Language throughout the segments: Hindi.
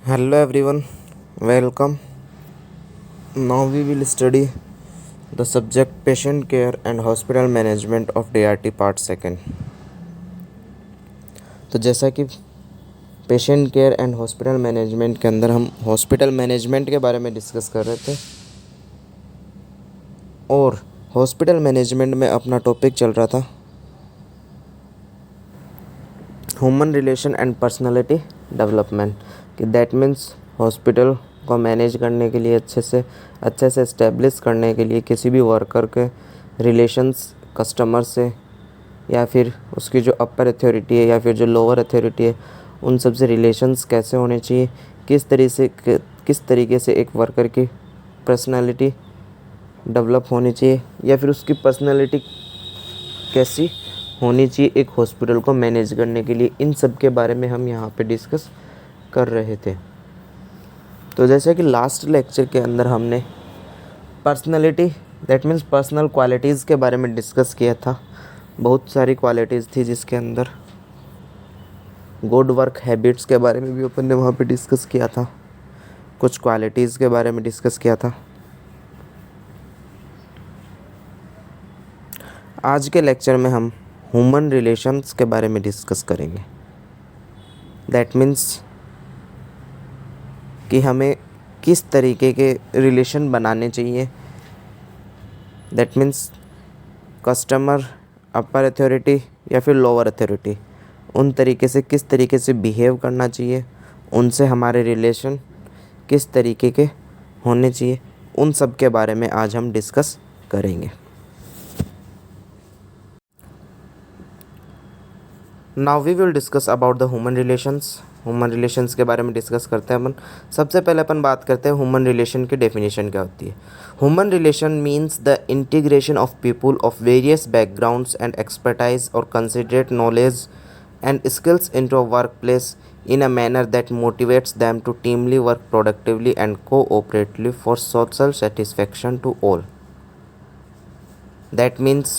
Hello everyone, welcome. Now we will study the subject patient care and hospital management of DRT part second. तो जैसा कि patient care and hospital management के अंदर हम हॉस्पिटल मैनेजमेंट के बारे में डिस्कस कर रहे थे और हॉस्पिटल मैनेजमेंट में अपना टॉपिक चल रहा था human relation and personality development कि दैट मीन्स हॉस्पिटल को मैनेज करने के लिए अच्छे से इस्टेब्लिश करने के लिए किसी भी वर्कर के रिलेशंस कस्टमर से या फिर उसकी जो अपर अथॉरिटी है या फिर जो लोअर अथॉरिटी है उन सब से रिलेशंस कैसे होने चाहिए, किस तरीके से एक वर्कर की पर्सनालिटी डेवलप होनी चाहिए या फिर उसकी पर्सनालिटी कैसी होनी चाहिए एक हॉस्पिटल को मैनेज करने के लिए, इन सब के बारे में हम यहाँ पे डिस्कस कर रहे थे। तो जैसे कि लास्ट लेक्चर के अंदर हमने personality that means personal qualities के बारे में डिस्कस किया था। बहुत सारी क्वालिटीज़ थी जिसके अंदर गुड वर्क हैबिट्स के बारे में भी अपन ने वहाँ पे डिस्कस किया था, कुछ क्वालिटीज़ के बारे में डिस्कस किया था। आज के लेक्चर में हम ह्यूमन रिलेशंस के बारे में डिस्कस करेंगे। दैट मीन्स कि हमें किस तरीके के रिलेशन बनाने चाहिए। That means customer, upper authority या फिर लोअर अथॉरिटी, उन तरीके से किस तरीके से बिहेव करना चाहिए, उनसे हमारे रिलेशन किस तरीके के होने चाहिए, उन सब के बारे में आज हम डिस्कस करेंगे। Now we will discuss about the human relations. Human relations के बारे में डिस्कस करते हैं अपन। सबसे पहले अपन बात करते हैं ह्यूमन रिलेशन की डेफिनेशन क्या होती है। Human relation means the integration of people of various backgrounds and expertise और considerate knowledge and skills into a workplace in a manner that motivates them to teamly work productively and cooperatively for social satisfaction to all. That means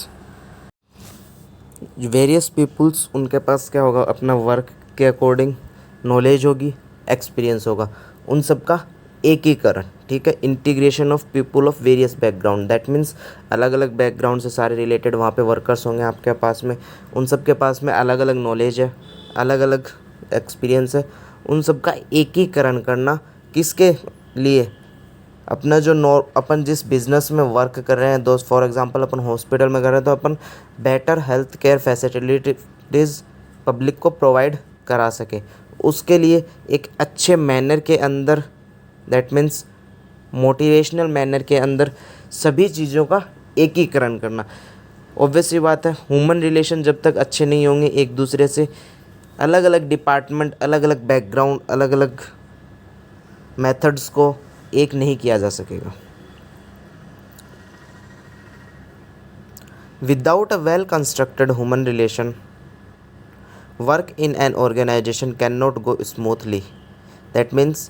various peoples, उनके पास क्या होगा, अपना वर्क के अकॉर्डिंग नॉलेज होगी, एक्सपीरियंस होगा, उन सब का एकीकरण, ठीक है। Integration of people of various background, that means अलग अलग बैकग्राउंड से सारे रिलेटेड वहाँ पे वर्कर्स होंगे आपके पास में, उन सब के पास में अलग अलग नॉलेज है, अलग अलग एक्सपीरियंस है, उन सब का एकीकरण करना किसके लिए, अपना जो अपन जिस बिज़नेस में वर्क कर रहे हैं, दोस्त फॉर एग्जांपल अपन हॉस्पिटल में कर रहे हैं तो अपन better health care facilities public को प्रोवाइड करा सके, उसके लिए एक अच्छे मैनर के अंदर, दैट मीन्स मोटिवेशनल मैनर के अंदर सभी चीज़ों का एकीकरण करना। ऑब्वियस सी बात है, ह्यूमन रिलेशन जब तक अच्छे नहीं होंगे एक दूसरे से, अलग अलग डिपार्टमेंट, अलग अलग बैकग्राउंड, अलग अलग मेथड्स को एक नहीं किया जा सकेगा। Without a well constructed human relation work in an organization can not go smoothly. That means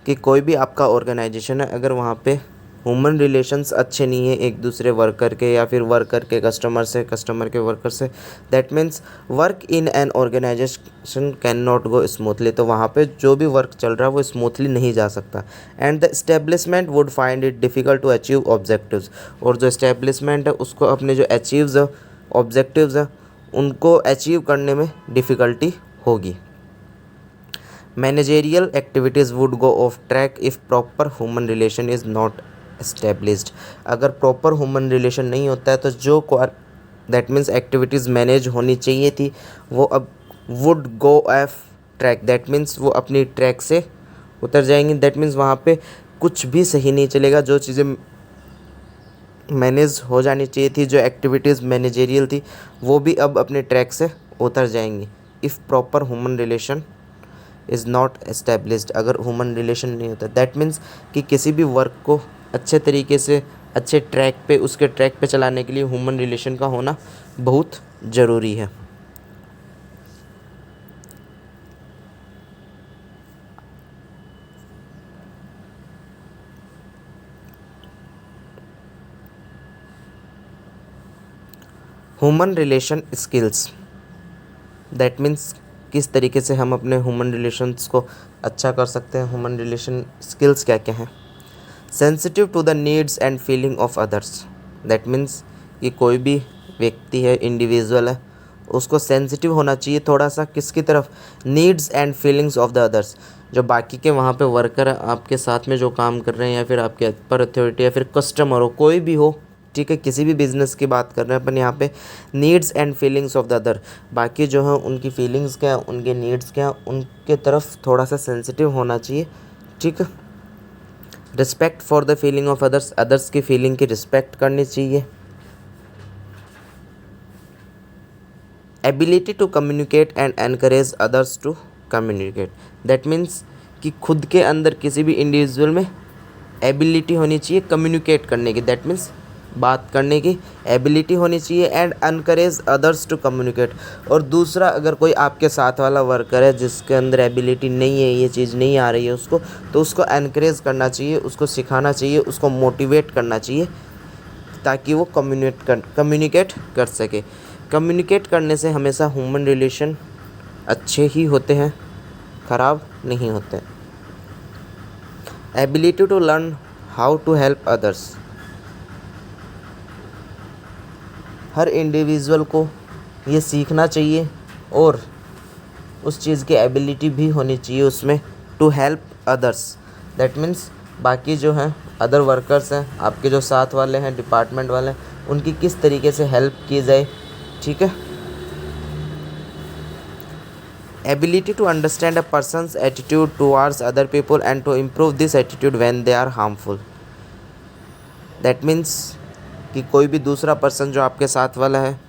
कि कोई भी आपका ऑर्गेनाइजेशन है, अगर वहाँ पे ह्यूमन रिलेशंस अच्छे नहीं है एक दूसरे वर्कर के या फिर वर्कर के कस्टमर से, कस्टमर के वर्कर से, that means work in an organization can not go smoothly, तो वहाँ पे जो भी वर्क चल रहा है वो स्मूथली नहीं जा सकता। And the establishment would find it difficult to achieve objectives, और जो इस्टेब्लिशमेंट है उसको अपने जो अचीव्स है, ऑब्जेक्टिव्स है, उनको अचीव करने में डिफ़िकल्टी होगी। Managerial activities would go of track if proper human relation is not established. अगर प्रॉपर ह्यूमन रिलेशन नहीं होता है तो जो दैट मीन्स एक्टिविटीज़ मैनेज होनी चाहिए थी वो अब would go of track, that means वो अपनी ट्रैक से उतर जाएंगी। दैट मीन्स वहाँ पे कुछ भी सही नहीं चलेगा, जो चीज़ें मैनेज हो जानी चाहिए थी, जो एक्टिविटीज़ मैनेजेरियल थी, वो भी अब अपने ट्रैक से उतर जाएंगी। If proper human relation is not established, अगर ह्यूमन रिलेशन नहीं होता, दैट मीन्स कि किसी भी वर्क को अच्छे तरीके से अच्छे ट्रैक पे, उसके ट्रैक पे चलाने के लिए ह्यूमन रिलेशन का होना बहुत ज़रूरी है। Human relation skills, that means किस तरीके से हम अपने ह्यूमन रिलेशंस को अच्छा कर सकते हैं, ह्यूमन रिलेशन स्किल्स क्या क्या हैं। Sensitive to the needs and feeling of others, that means कि कोई भी व्यक्ति है, इंडिविजुअल है, उसको सेंसिटिव होना चाहिए थोड़ा सा किसकी तरफ, needs and feelings of the others. जो बाकी के वहाँ पे वर्कर है, आपके साथ में जो काम कर रहे हैं, या फिर आपके अपर अथॉरिटी, या फिर कस्टमर हो, कोई भी हो, ठीक है, किसी भी बिजनेस की बात कर रहे हैं अपन यहाँ पे, needs and feelings of the other, बाकी जो है उनकी फीलिंग्स क्या, उनके नीड्स क्या, उनके तरफ थोड़ा सा सेंसिटिव होना चाहिए, ठीक है। Respect for the feeling of others, others की फीलिंग की रिस्पेक्ट करनी चाहिए। Ability to communicate and encourage others to communicate, that means कि खुद के अंदर किसी भी इंडिविजुअल में एबिलिटी होनी चाहिए कम्युनिकेट करने की, दैट मीन्स बात करने की एबिलिटी होनी चाहिए, and encourage others to communicate. और दूसरा, अगर कोई आपके साथ वाला वर्कर है जिसके अंदर एबिलिटी नहीं है, ये चीज़ नहीं आ रही है उसको, तो उसको एनकरेज करना चाहिए, उसको सिखाना चाहिए, उसको मोटिवेट करना चाहिए, ताकि वो कम्युनिकेट कर सके। कम्युनिकेट करने से हमेशा ह्यूमन रिलेशन अच्छे ही होते हैं, ख़राब नहीं होते। Ability to learn how to help others, हर इंडिविजुअल को ये सीखना चाहिए और उस चीज़ की एबिलिटी भी होनी चाहिए उसमें, to help others, that means बाकी जो हैं अदर वर्कर्स हैं, आपके जो साथ वाले हैं, डिपार्टमेंट वाले हैं, उनकी किस तरीके से हेल्प की जाए, ठीक है। Ability to understand a person's attitude towards other people and to improve this attitude when they are harmful, that means कि कोई भी दूसरा पर्सन जो आपके साथ वाला है,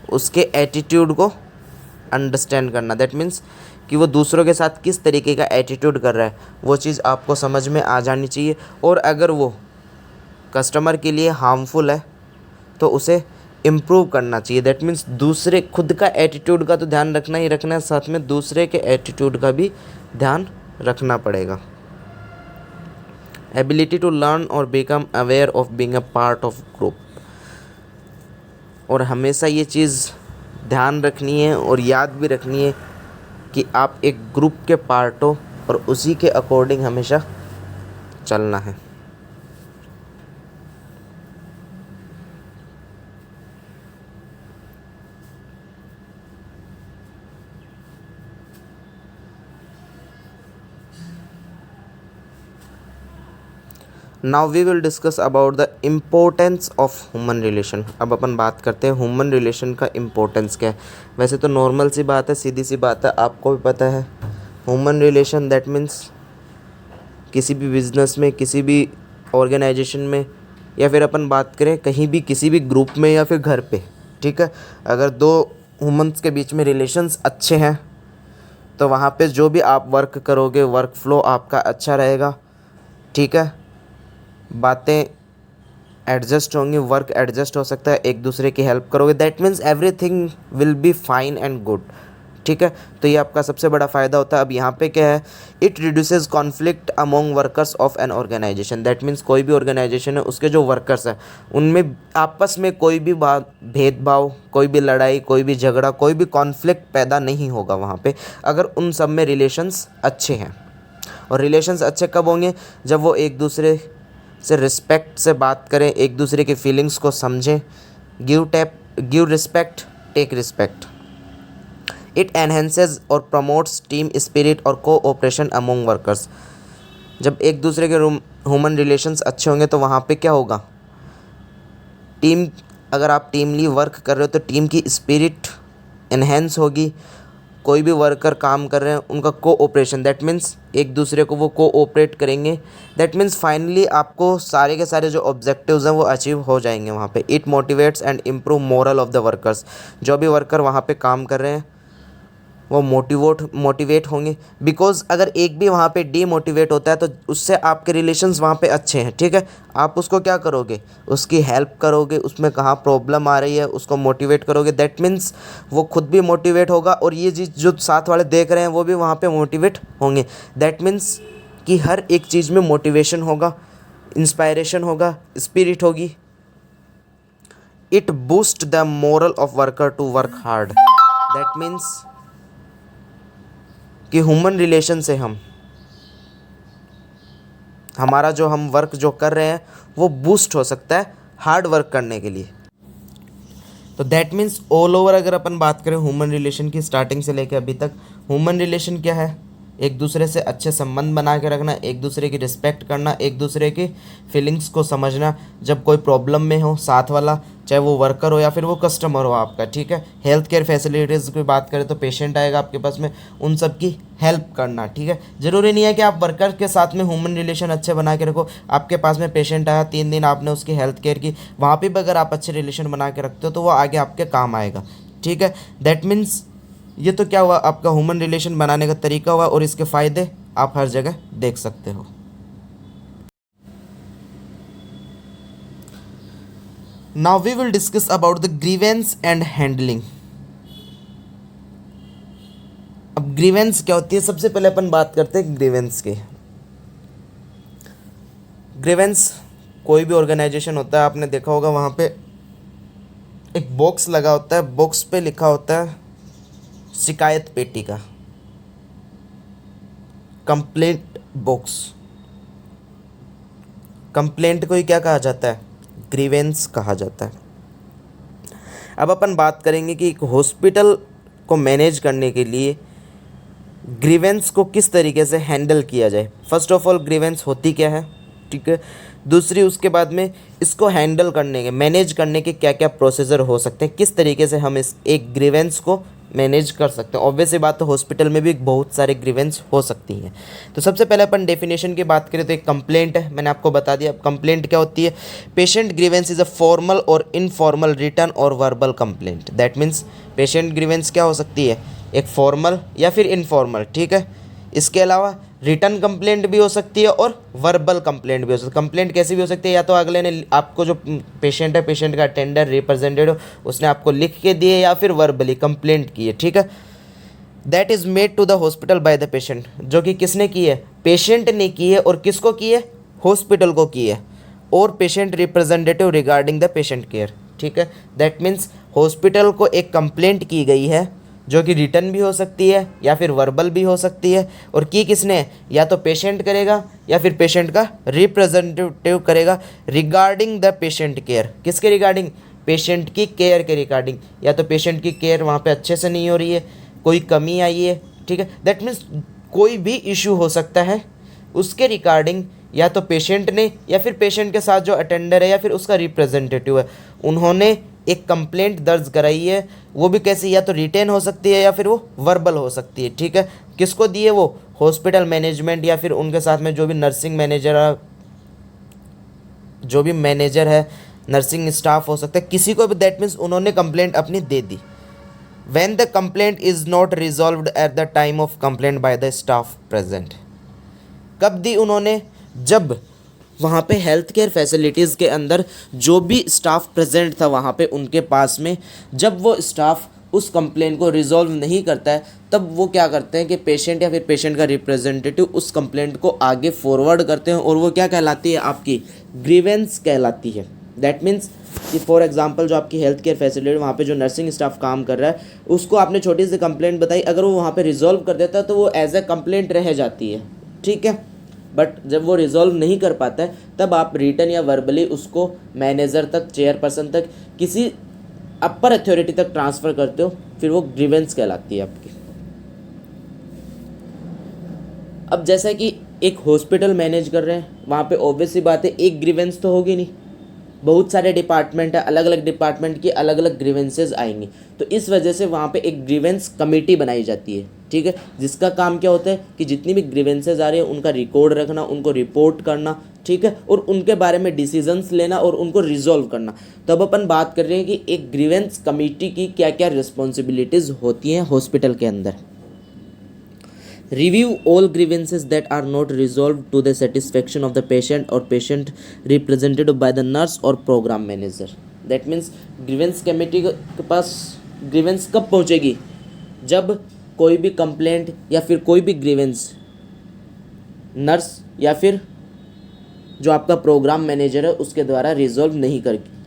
उसके एटीट्यूड को अंडरस्टैंड करना, दैट मीन्स कि वो दूसरों के साथ किस तरीके का एटीट्यूड कर रहा है, वो चीज़ आपको समझ में आ जानी चाहिए। और अगर वो कस्टमर के लिए हार्मफुल है तो उसे इम्प्रूव करना चाहिए, दैट मीन्स दूसरे, खुद का एटीट्यूड का तो ध्यान रखना ही रखना है, साथ में दूसरे के एटीट्यूड का भी ध्यान रखना पड़ेगा। एबिलिटी टू लर्न और become aware of being a part of group, और हमेशा ये चीज़ ध्यान रखनी है और याद भी रखनी है कि आप एक ग्रुप के पार्ट हो और उसी के अकॉर्डिंग हमेशा चलना है। Now we will discuss about the importance of human relation. अब अपन बात करते हैं ह्यूमन रिलेशन का इम्पोर्टेंस क्या है। वैसे तो नॉर्मल सी बात है, सीधी सी बात है, आपको भी पता है। ह्यूमन रिलेशन दैट मीन्स किसी भी बिजनेस में, किसी भी ऑर्गेनाइजेशन में, या फिर अपन बात करें कहीं भी, किसी भी ग्रुप में या फिर घर पे, ठीक है। अगर दो ह्यूमंस के बीच में रिलेशंस अच्छे हैं तो वहाँ पे जो भी आप वर्क करोगे, वर्क फ्लो आपका अच्छा रहेगा, ठीक है। बातें एडजस्ट होंगी, वर्क एडजस्ट हो सकता है, एक दूसरे की हेल्प करोगे, that means everything will be fine and good, ठीक है। तो ये आपका सबसे बड़ा फ़ायदा होता है। अब यहाँ पे क्या है, it reduces conflict among workers of an organization, that means कोई भी ऑर्गेनाइजेशन है, उसके जो वर्कर्स हैं उनमें आपस में कोई भी भेदभाव, कोई भी लड़ाई, कोई भी झगड़ा, कोई भी कॉन्फ्लिक्ट पैदा नहीं होगा वहाँ पे, अगर उन सब में रिलेशंस अच्छे हैं। और रिलेशंस अच्छे कब होंगे, जब वो एक दूसरे से रिस्पेक्ट से बात करें, एक दूसरे की फीलिंग्स को समझें, give respect, take respect. It enhances और प्रमोट्स टीम स्पिरिट और कोऑपरेशन अमोंग वर्कर्स। जब एक दूसरे के ह्यूमन रिलेशंस अच्छे होंगे तो वहाँ पे क्या होगा, टीम, अगर आप टीमली वर्क कर रहे हो तो टीम की स्पिरिट एनहेंस होगी। कोई भी वर्कर काम कर रहे हैं, उनका कोऑपरेशन, दैट मीन्स एक दूसरे को वो कोऑपरेट करेंगे, दैट मीन्स फाइनली आपको सारे के सारे जो ऑब्जेक्टिव्स हैं वो अचीव हो जाएंगे वहाँ पे। It motivates and improve moral of the workers. जो भी वर्कर वहाँ पे काम कर रहे हैं वो मोटिवेट होंगे, बिकॉज अगर एक भी वहाँ पे डीमोटिवेट होता है तो उससे आपके रिलेशंस वहाँ पे अच्छे हैं, ठीक है। आप उसको क्या करोगे, उसकी हेल्प करोगे, उसमें कहाँ प्रॉब्लम आ रही है उसको मोटिवेट करोगे, दैट मीन्स वो खुद भी मोटिवेट होगा और ये चीज़ जो साथ वाले देख रहे हैं वो भी वहाँ पे मोटिवेट होंगे। दैट मीन्स कि हर एक चीज़ में मोटिवेशन होगा, इंस्पायरेशन होगा, स्पिरिट होगी। It boost the moral of worker to work hard, that means कि ह्यूमन रिलेशन से हमारा जो हम वर्क जो कर रहे हैं वो बूस्ट हो सकता है हार्ड वर्क करने के लिए। तो दैट मीन्स ऑल ओवर अगर अपन बात करें ह्यूमन रिलेशन की स्टार्टिंग से लेकर अभी तक, ह्यूमन रिलेशन क्या है? एक दूसरे से अच्छे संबंध बना के रखना, एक दूसरे की रिस्पेक्ट करना, एक दूसरे की फीलिंग्स को समझना, जब कोई प्रॉब्लम में हो साथ वाला, चाहे वो वर्कर हो या फिर वो कस्टमर हो आपका, ठीक है। हेल्थ केयर फैसिलिटीज़ की बात करें तो पेशेंट आएगा आपके पास में, उन सब की हेल्प करना, ठीक है। ज़रूरी नहीं है कि आप वर्कर के साथ में ह्यूमन रिलेशन अच्छे बना के रखो, आपके पास में पेशेंट आया 3 दिन आपने उसकी हेल्थ केयर की, वहाँ पर भी अगर आप अच्छे रिलेशन बना के रखते हो तो वो आगे आपके काम आएगा, ठीक है। दैट मीन्स ये तो क्या हुआ, आपका ह्यूमन रिलेशन बनाने का तरीका हुआ, और इसके फ़ायदे आप हर जगह देख सकते हो। Now we will discuss about the grievance and handling. अब ग्रीवेंस क्या होती है? सबसे पहले अपन बात करते हैं ग्रीवेंस के। ग्रीवेंस कोई भी ऑर्गेनाइजेशन होता है, आपने देखा होगा वहाँ पे एक बॉक्स लगा होता है, बॉक्स पे लिखा होता है शिकायत पेटी का, कंप्लेंट बॉक्स। कंप्लेंट को ही क्या कहा जाता है? ग्रीवेंस कहा जाता है। अब अपन बात करेंगे कि एक हॉस्पिटल को मैनेज करने के लिए ग्रीवेंस को किस तरीके से हैंडल किया जाए। फर्स्ट ऑफ ऑल ग्रीवेंस होती क्या है, ठीक है। दूसरी उसके बाद में इसको हैंडल करने के, मैनेज करने के क्या क्या प्रोसीजर हो सकते हैं, किस तरीके से हम इस एक ग्रीवेंस को मैनेज कर सकते हैं। ऑब्वियस सी बात, तो हॉस्पिटल में भी बहुत सारे ग्रीवेंस हो सकती हैं। तो सबसे पहले अपन डेफिनेशन की बात करें तो एक कंप्लेंट है, मैंने आपको बता दिया। कंप्लेंट क्या होती है? Patient grievance is a formal और इनफॉर्मल रिटर्न और verbal complaint. That means patient grievance क्या हो सकती है? एक फॉर्मल या फिर इनफॉर्मल, ठीक है। इसके अलावा रिटर्न कंप्लेंट भी हो सकती है और वर्बल कंप्लेंट भी हो सकती है। कंप्लेंट कैसी भी हो सकती है, या तो अगले ने आपको, जो पेशेंट है, पेशेंट का अटेंडर रिप्रेजेंटेटिव, उसने आपको लिख के दिए, या फिर वर्बली कंप्लेंट की है, ठीक है। That is made to the hospital by the patient, जो कि किसने की है? पेशेंट ने की है। और किसको की है? हॉस्पिटल को की है। और patient representative regarding the patient care, ठीक है। दैट मीन्स हॉस्पिटल को एक कंप्लेंट की गई है, जो कि रिटर्न भी हो सकती है या फिर वर्बल भी हो सकती है। और की किसने? या तो पेशेंट करेगा या फिर पेशेंट का रिप्रेजेंटेटिव करेगा, रिगार्डिंग द पेशेंट केयर। किसके रिगार्डिंग? पेशेंट की केयर के रिगार्डिंग। या तो पेशेंट की केयर वहाँ पे अच्छे से नहीं हो रही है, कोई कमी आई है, ठीक है। दैट मीन्स कोई भी इशू हो सकता है, उसके रिगार्डिंग या तो पेशेंट ने या फिर पेशेंट के साथ जो अटेंडर है या फिर उसका रिप्रेजेंटेटिव है, उन्होंने एक कंप्लेंट दर्ज कराई है। वो भी कैसी? या तो रिटेन हो सकती है या फिर वो वर्बल हो सकती है, ठीक है। किसको दी है वो? हॉस्पिटल मैनेजमेंट या फिर उनके साथ में जो भी नर्सिंग मैनेजर है, जो भी मैनेजर है, नर्सिंग स्टाफ हो सकता है, किसी को भी। दैट मीन्स उन्होंने कंप्लेंट अपनी दे दी। When the complaint is not resolved at the time of complaint by the staff present. कब दी उन्होंने? जब वहाँ पे हेल्थ केयर फैसिलिटीज़ के अंदर जो भी स्टाफ प्रेजेंट था वहाँ पे उनके पास में, जब वो स्टाफ उस कंप्लेंट को रिजॉल्व नहीं करता है, तब वो क्या करते हैं कि पेशेंट या फिर पेशेंट का रिप्रेजेंटेटिव उस कंप्लेंट को आगे फॉरवर्ड करते हैं, और वो क्या कहलाती है? आपकी ग्रीवेंस कहलाती है। दैट मीन्स कि फॉर एग्जांपल जो आपकी हेल्थ केयर फैसिलिटी, वहाँ पे जो नर्सिंग स्टाफ काम कर रहा है, उसको आपने छोटी सी कंप्लेंट बताई, अगर वो वहाँ पे रिजॉल्व कर देता है तो वो एज ए कंप्लेंट रह जाती है, ठीक है। बट जब वो रिजॉल्व नहीं कर पाता है, तब आप रिटन या वर्बली उसको मैनेजर तक, चेयरपर्सन तक, किसी अपर अथॉरिटी तक ट्रांसफ़र करते हो, फिर वो ग्रीवेंस कहलाती है आपकी। अब जैसा कि एक हॉस्पिटल मैनेज कर रहे हैं, वहाँ पे ऑब्वियस सी बात है एक ग्रीवेंस तो होगी नहीं, बहुत सारे डिपार्टमेंट है, अलग अलग डिपार्टमेंट की अलग अलग ग्रीवेंसेज आएंगी। तो इस वजह से वहाँ पे एक ग्रीवेंस कमेटी बनाई जाती है, ठीक है, जिसका काम क्या होता है कि जितनी भी ग्रीवेंसेज आ रही है उनका रिकॉर्ड रखना, उनको रिपोर्ट करना, ठीक है, और उनके बारे में डिसीजंस लेना और उनको रिजॉल्व करना। तो अब अपन बात कर रहे हैं कि एक ग्रीवेंस कमेटी की क्या क्या रिस्पॉन्सिबिलिटीज़ होती हैं हॉस्पिटल के अंदर। Review all grievances that are not resolved to the satisfaction of the patient or patient represented by the nurse or program manager. That means grievance committee के पास grievance कब पहुँचेगी? जब कोई भी कंप्लेंट या फिर कोई भी ग्रीवेंस नर्स या फिर जो आपका प्रोग्राम मैनेजर है उसके द्वारा रिजॉल्व नहीं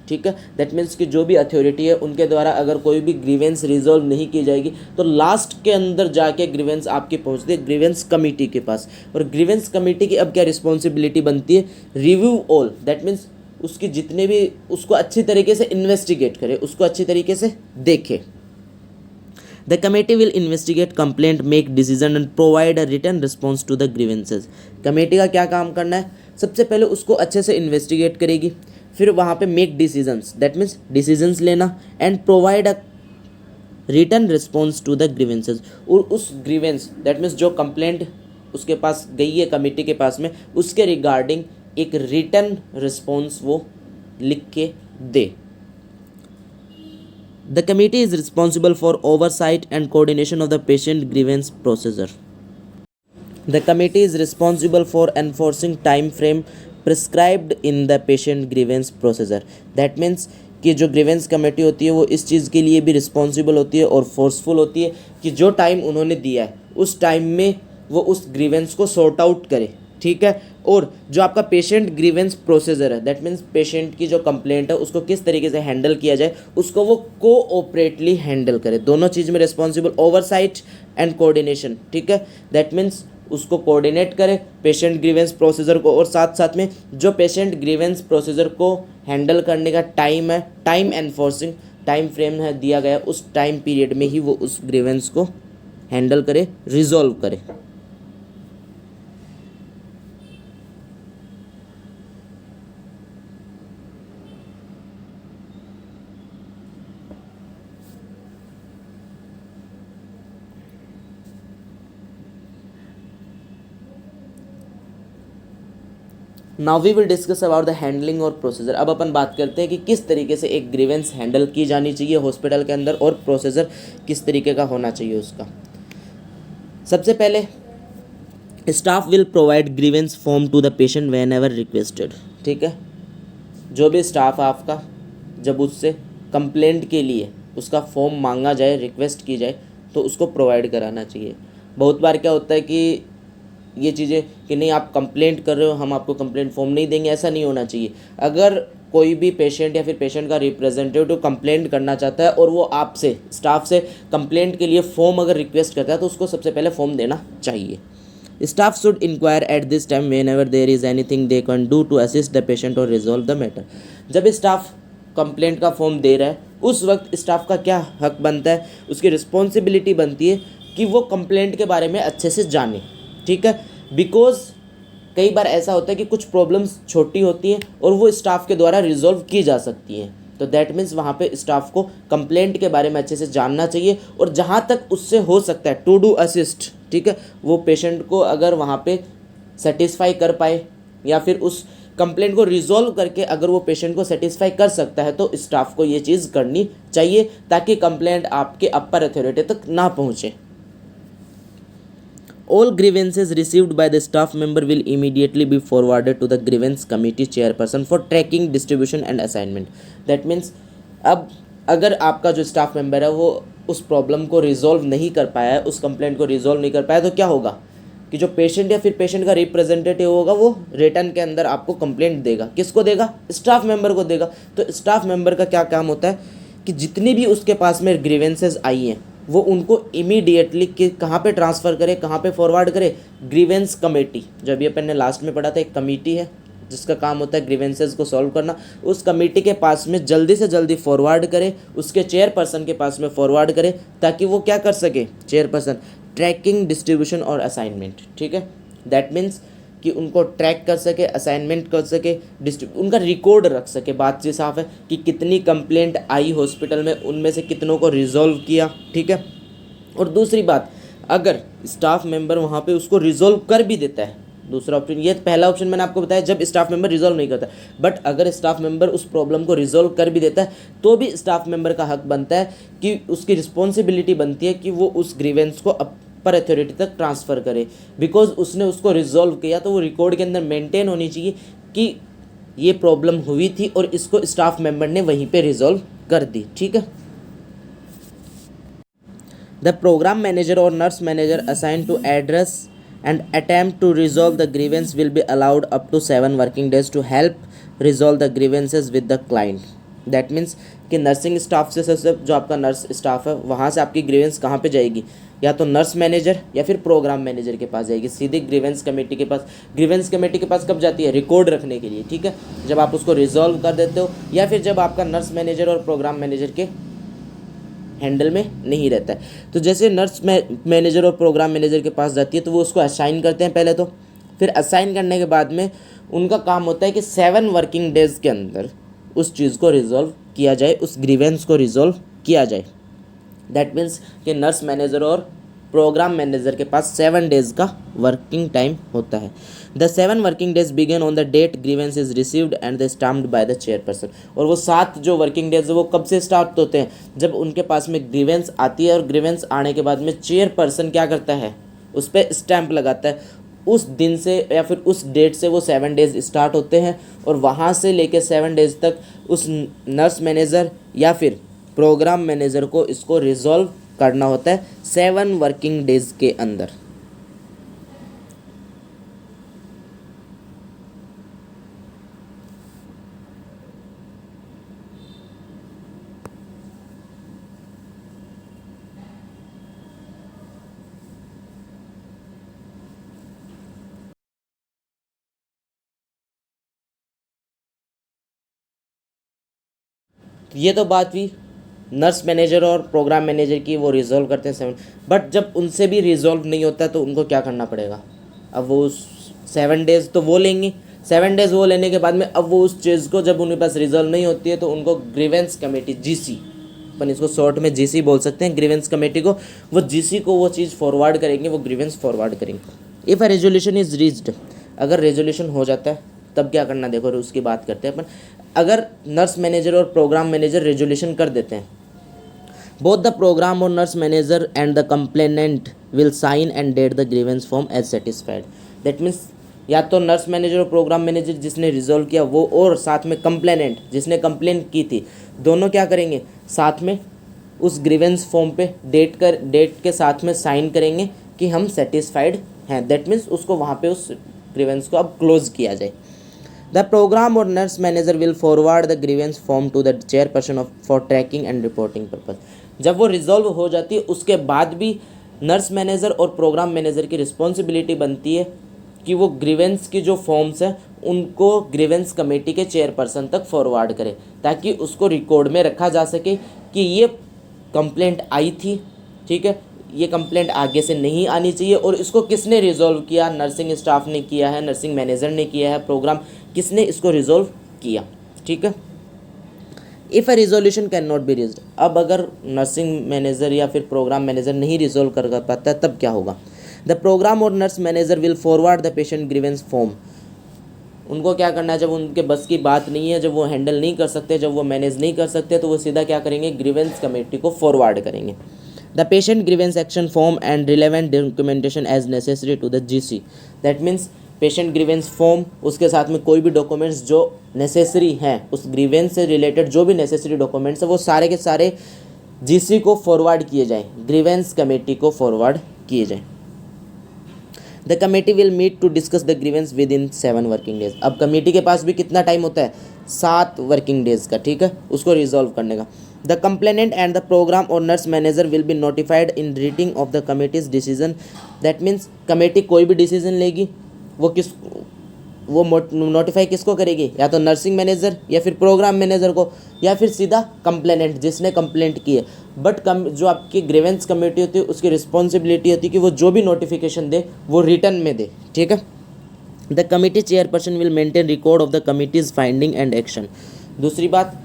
ठीक है। दैट मीन्स कि जो भी अथॉरिटी है उनके द्वारा अगर कोई भी ग्रीवेंस रिजॉल्व नहीं की जाएगी तो लास्ट के अंदर जाके ग्रीवेंस आपकी पहुंचती है ग्रीवेंस कमेटी के पास। और ग्रीवेंस कमेटी की अब क्या रिस्पॉन्सिबिलिटी बनती है, रिव्यू ऑल, दैट मीन्स उसकी जितने भी, उसको अच्छी तरीके से इन्वेस्टिगेट करे, उसको अच्छी तरीके से देखे। The committee will investigate complaint, make decision and provide a written response to the grievances. Committee का क्या काम करना है, सबसे पहले उसको अच्छे से इन्वेस्टिगेट करेगी, फिर वहाँ पे make decisions, that means decisions लेना, and provide a written response to the grievances. और उस ग्रीवेंस, दैट मीन्स जो कंप्लेंट उसके पास गई है कमेटी के पास में, उसके रिगार्डिंग एक रिटन रिस्पॉन्स वो लिख के दे। The committee is responsible for oversight and coordination of the patient grievance procedure. The committee is responsible for enforcing time frame prescribed in the patient grievance procedure. That means कि जो ग्रीवेंस कमेटी होती है वो इस चीज़ के लिए भी रिस्पॉन्सिबल होती है और फोर्सफुल होती है कि जो टाइम उन्होंने दिया है उस टाइम में वो उस ग्रीवेंस को सॉर्ट आउट करे, ठीक है। और जो आपका पेशेंट ग्रीवेंस प्रोसीजर है, दैट मीन्स पेशेंट की जो कंप्लेंट है उसको किस तरीके से हैंडल किया जाए, उसको वो कोऑपरेटली हैंडल करे। दोनों चीज़ में रिस्पॉन्सिबल, ओवरसाइट एंड कोऑर्डिनेशन, ठीक है। दैट मीन्स उसको कोऑर्डिनेट करे पेशेंट ग्रीवेंस प्रोसीजर को, और साथ साथ में जो पेशेंट ग्रीवेंस प्रोसीजर को हैंडल करने का टाइम है, टाइम एनफोर्सिंग टाइम फ्रेम है दिया गया, उस टाइम पीरियड में ही वो उस ग्रीवेंस को हैंडल करे, रिजॉल्व करे। Now we will discuss about the handling और प्रोसीजर। अब अपन बात करते हैं कि किस तरीके से एक ग्रीवेंस हैंडल की जानी चाहिए हॉस्पिटल के अंदर और प्रोसीजर किस तरीके का होना चाहिए उसका। सबसे पहले staff will provide grievance form to the patient whenever requested, ठीक है। जो भी स्टाफ आपका जब उससे कंप्लेंट के लिए उसका फॉर्म मांगा जाए, रिक्वेस्ट की जाए, तो उसको प्रोवाइड कराना चाहिए। बहुत बार क्या होता है कि ये चीज़ें कि नहीं आप कंप्लेंट कर रहे हो, हम आपको कंप्लेंट फॉर्म नहीं देंगे, ऐसा नहीं होना चाहिए। अगर कोई भी पेशेंट या फिर पेशेंट का रिप्रेजेंटेटिव कंप्लेंट करना चाहता है और वो आपसे, स्टाफ से कंप्लेंट के लिए फॉर्म अगर रिक्वेस्ट करता है तो उसको सबसे पहले फॉर्म देना चाहिए। Staff should inquire at this time whenever there is anything they can do to assist the patient और रिजॉल्व द मैटर। जब स्टाफ कंप्लेंट का फॉर्म दे रहा है उस वक्त स्टाफ का क्या हक बनता है, उसकी रिस्पॉन्सिबिलिटी बनती है कि वो कंप्लेंट के बारे में अच्छे से जाने, ठीक है। बिकॉज कई बार ऐसा होता है कि कुछ प्रॉब्लम्स छोटी होती हैं और वो स्टाफ के द्वारा रिजॉल्व की जा सकती हैं, तो दैट मीन्स वहाँ पे स्टाफ को कंप्लेंट के बारे में अच्छे से जानना चाहिए और जहाँ तक उससे हो सकता है टू डू असिस्ट, ठीक है। वो पेशेंट को अगर वहाँ पे सेटिस्फाई कर पाए या फिर उस कंप्लेंट को रिजॉल्व करके अगर वो पेशेंट को सेटिस्फाई कर सकता है तो स्टाफ को ये चीज़ करनी चाहिए ताकि कंप्लेंट आपके अपर अथॉरिटी तक ना पहुँचे। All grievances received by the staff member will immediately be forwarded to the grievance committee chairperson for tracking, distribution and assignment. That means अब अगर आपका जो स्टाफ मेंबर है वो उस प्रॉब्लम को रिजॉल्व नहीं कर पाया है, उस कंप्लेंट को रिजॉल्व नहीं कर पाया, तो क्या होगा कि जो पेशेंट या फिर पेशेंट का रिप्रेजेंटेटिव होगा वो रिटर्न के अंदर आपको कंप्लेंट देगा। किसको देगा? स्टाफ मेंबर को देगा। तो स्टाफ मेंबर का क्या काम होता है कि जितनी भी उसके पास में ग्रीवेंसेस आई हैं वो उनको इमीडिएटली कि कहाँ पे ट्रांसफ़र करे, कहाँ पे फॉरवर्ड करे, ग्रीवेंस कमेटी। जो अभी अपन ने लास्ट में पढ़ा था, एक कमेटी है जिसका काम होता है ग्रीवेंसेस को सॉल्व करना, उस कमेटी के पास में जल्दी से जल्दी फॉरवर्ड करे, उसके चेयरपर्सन के पास में फॉरवर्ड करे ताकि वो क्या कर सके, चेयरपर्सन ट्रैकिंग, डिस्ट्रीब्यूशन और असाइनमेंट, ठीक है। दैट मीन्स कि उनको ट्रैक कर सके, असाइनमेंट कर सके, उनका रिकॉर्ड रख सके। बात से साफ है कि कितनी कंप्लेंट आई हॉस्पिटल में, उनमें से कितनों को रिजॉल्व किया, ठीक है। और दूसरी बात, अगर स्टाफ मेंबर वहाँ पे उसको रिजॉल्व कर भी देता है, दूसरा ऑप्शन, ये पहला ऑप्शन मैंने आपको बताया जब स्टाफ मेंबर रिजॉल्व नहीं करता, बट अगर स्टाफ मेंबर उस प्रॉब्लम को रिजॉल्व कर भी देता है तो भी स्टाफ मेंबर का हक बनता है कि उसकी रिस्पॉन्सिबिलिटी बनती है कि वो उस ग्रीवेंस को पर अथॉरिटी तक ट्रांसफ़र करे, बिकॉज उसने उसको रिजॉल्व किया। तो वो रिकॉर्ड के अंदर मेंटेन होनी चाहिए कि ये प्रॉब्लम हुई थी और इसको स्टाफ मेंबर ने वहीं पे रिजॉल्व कर दी, ठीक है। द प्रोग्राम मैनेजर और nurse manager assign to address and attempt to resolve the grievance will be allowed up to 7 working days to help resolve the grievances with the client. That means कि नर्सिंग स्टाफ से सब जो आपका नर्स स्टाफ है वहाँ से आपकी ग्रीवेंस कहाँ पे जाएगी, या तो नर्स मैनेजर या फिर प्रोग्राम मैनेजर के पास जाएगी, सीधी ग्रीवेंस कमेटी के पास। ग्रीवेंस कमेटी के पास कब जाती है, रिकॉर्ड रखने के लिए, ठीक है, जब आप उसको रिजॉल्व कर देते हो या फिर जब आपका नर्स मैनेजर और प्रोग्राम मैनेजर के हैंडल में नहीं रहता है। तो जैसे नर्स मैनेजर और प्रोग्राम मैनेजर के पास जाती है तो वो उसको असाइन करते हैं पहले तो, फिर असाइन करने के बाद में उनका काम होता है कि 7 वर्किंग डेज़ के अंदर उस चीज़ को रिजॉल्व किया जाए, उस ग्रीवेंस को रिजॉल्व किया जाए। दैट मीन्स कि नर्स मैनेजर और प्रोग्राम मैनेजर के पास 7 डेज़ का वर्किंग टाइम होता है। The 7 working days begin on the date grievance is received and the stamped by the chairperson. और वो 7 जो वर्किंग डेज है वो कब से स्टार्ट होते हैं, जब उनके पास में ग्रीवेंस आती है, और ग्रीवेंस आने के बाद में चेयरपर्सन क्या करता है, उस पर स्टैंप लगाता है। उस दिन से या फिर उस डेट से वो 7 डेज़ स्टार्ट होते हैं, और वहाँ से लेकर 7 डेज़ तक उस नर्स मैनेजर या फिर प्रोग्राम मैनेजर को इसको रिजॉल्व करना होता है 7 वर्किंग डेज़ के अंदर। ये तो बात हुई नर्स मैनेजर और प्रोग्राम मैनेजर की, वो रिजॉल्व करते हैं 7। बट जब उनसे भी रिजॉल्व नहीं होता है तो उनको क्या करना पड़ेगा, अब वो 7 डेज़ तो वो लेंगे, 7 डेज़ वो लेने के बाद में अब वो उस चीज़ को जब उनके पास रिजॉल्व नहीं होती है तो उनको ग्रीवेंस कमेटी, जीसी, अपन इसको शॉर्ट में जीसी बोल सकते हैं, ग्रीवेंस कमेटी को, वो जीसी को वो चीज़ फॉरवर्ड करेंगे, वो ग्रीवेंस फॉरवर्ड करेंगे। If a resolution is reached, अगर रेजोल्यूशन हो जाता है तब क्या करना, देखो उसकी बात करते हैं अपन। अगर नर्स मैनेजर और प्रोग्राम मैनेजर रेजोल्यूशन कर देते हैं, both the program or nurse manager and the complainant will sign and date the grievance form as satisfied। that means या तो नर्स मैनेजर और प्रोग्राम मैनेजर जिसने रिजॉल्व किया वो, और साथ में कंप्लेनेंट जिसने कंप्लेन की थी, दोनों क्या करेंगे, साथ में उस ग्रीवेंस फॉर्म पे डेट के साथ में साइन करेंगे कि हम सेटिस्फाइड हैं। दैट मीन्स उसको वहाँ पे उस ग्रीवेंस को अब क्लोज किया जाए। द प्रोग्राम और nurse manager will forward the grievance form to the chairperson for tracking and reporting purpose. जब वो रिजॉल्व हो जाती है उसके बाद भी नर्स मैनेजर और प्रोग्राम मैनेजर की रिस्पॉन्सिबिलिटी बनती है कि वो ग्रीवेंस की जो फॉर्म्स हैं उनको ग्रीवेंस कमेटी के चेयरपर्सन तक फॉरवर्ड करे, ताकि उसको रिकॉर्ड में रखा जा सके कि ये कंप्लेंट आई थी, ठीक है, ये कंप्लेंट आगे से नहीं आनी चाहिए, और इसको किसने रिजॉल्व किया, नर्सिंग स्टाफ ने किया है, नर्सिंग मैनेजर ने किया है, प्रोग्राम किसने इसको रिजॉल्व किया, ठीक है। If a resolution can not be reached, अब अगर नर्सिंग मैनेजर या फिर प्रोग्राम मैनेजर नहीं रिजोल्व कर पाता है तब क्या होगा, द प्रोग्राम और nurse manager will forward the patient grievance form. उनको क्या करना है, जब उनके बस की बात नहीं है, जब वो हैंडल नहीं कर सकते, जब वो मैनेज नहीं कर सकते, तो वो सीधा क्या करेंगे, ग्रीवेंस कमेटी को फॉरवर्ड करेंगे the patient grievance action form and relevant documentation as necessary to the GC. That means patient grievance form, उसके साथ में कोई भी डॉक्यूमेंट्स जो नेसेसरी हैं, उस ग्रीवेंस से रिलेटेड जो भी नेसेसरी डॉक्यूमेंट्स हैं वो सारे के सारे जीसी को फॉरवर्ड किए जाएँ, ग्रीवेंस कमेटी को फॉरवर्ड किए जाएँ। The committee will meet to discuss the grievance within 7 working days. अब कमेटी के पास भी कितना टाइम होता है, 7 वर्किंग डेज़ का, ठीक है, उसको रिजॉल्व करने का। The complainant and the program और nurse manager will be notified in reading of the committee's decision. That means committee कोई भी डिसीजन लेगी वो नोटिफाई किसको करेगी, या तो नर्सिंग मैनेजर या फिर प्रोग्राम मैनेजर को, या फिर सीधा कंप्लेनेंट जिसने कंप्लेंट की है। बट जो आपकी ग्रीवेंस कमेटी होती है उसकी रिस्पॉन्सिबिलिटी होती है कि वो जो भी नोटिफिकेशन दे वो रिटर्न में दे, ठीक है। The committee chairperson will maintain record of the committees finding and action. दूसरी बात,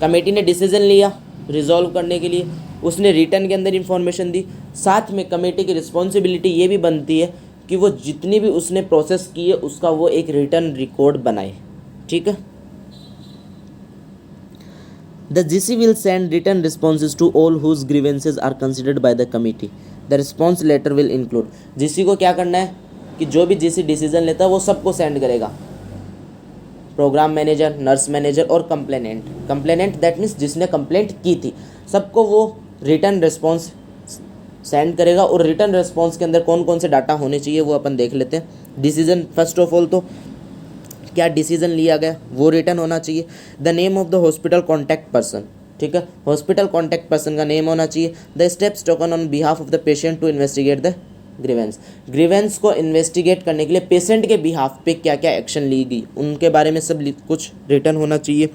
कमेटी ने डिसीजन लिया रिजॉल्व करने के लिए, उसने रिटर्न के अंदर इंफॉर्मेशन दी, साथ में कमेटी की रिस्पॉन्सिबिलिटी ये भी बनती है कि वो जितनी भी उसने प्रोसेस की है उसका वो एक रिटर्न रिकॉर्ड बनाए, ठीक है। The GC will send return responses to all whose grievances are considered by the committee. The response letter will include, GC को क्या करना है कि जो भी जीसी डिसीजन लेता है वो सबको सेंड करेगा, प्रोग्राम मैनेजर, नर्स मैनेजर और कंप्लेनेंट दैट मीन्स जिसने कंप्लेंट की थी, सबको वो रिटर्न रिस्पॉन्स सेंड करेगा। और रिटर्न रिस्पॉन्स के अंदर कौन कौन से डाटा होने चाहिए वो अपन देख लेते हैं। डिसीजन फर्स्ट ऑफ ऑल तो क्या डिसीजन लिया गया वो रिटर्न होना चाहिए। The name of the hospital contact person, ठीक है, हॉस्पिटल कॉन्टैक्ट पर्सन का नेम होना चाहिए। The steps taken on behalf of the patient to investigate the grievance, grievance को इन्वेस्टिगेट करने के लिए पेशेंट के बिहाफ पे क्या क्या एक्शन ली गई उनके बारे में सब कुछ रिटर्न होना चाहिए।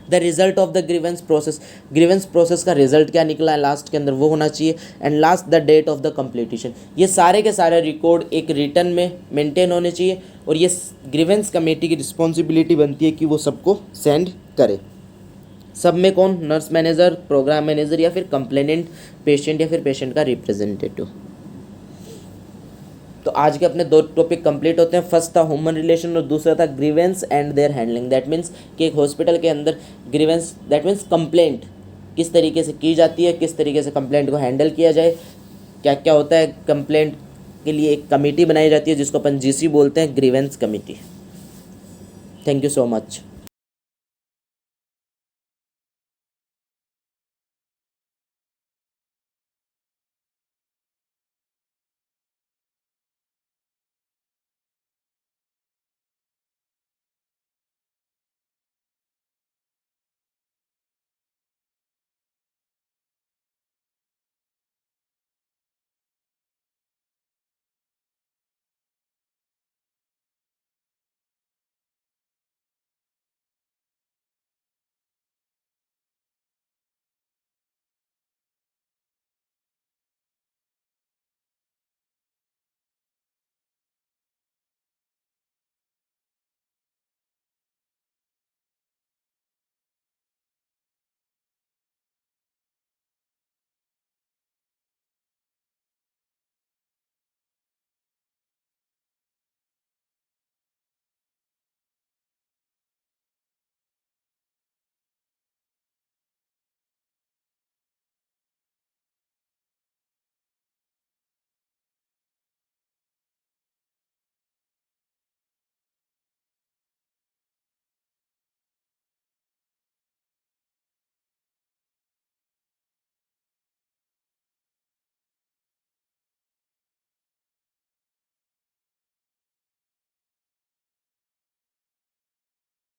The result of the grievance process, grievance process का रिजल्ट क्या निकला है लास्ट के अंदर वो होना चाहिए। And last the date of the completion, ये सारे के सारे रिकॉर्ड एक रिटर्न में मेंटेन होने चाहिए और ये ग्रीवेंस कमेटी की रिस्पॉन्सिबिलिटी बनती है कि वो सबको सेंड करे। सब में कौन, नर्स मैनेजर, प्रोग्राम मैनेजर या फिर कंप्लेनेंट पेशेंट या फिर पेशेंट का रिप्रेजेंटेटिव। तो आज के अपने दो टॉपिक कंप्लीट होते हैं। फर्स्ट था ह्यूमन रिलेशन और दूसरा था grievance and their handling. That means कि एक हॉस्पिटल के अंदर ग्रीवेंस दैट मीन्स कंप्लेंट किस तरीके से की जाती है, किस तरीके से कंप्लेंट को हैंडल किया जाए, क्या क्या होता है। कंप्लेंट के लिए एक कमेटी बनाई जाती है जिसको अपन जीसी बोलते हैं, grievance committee. Thank you so much.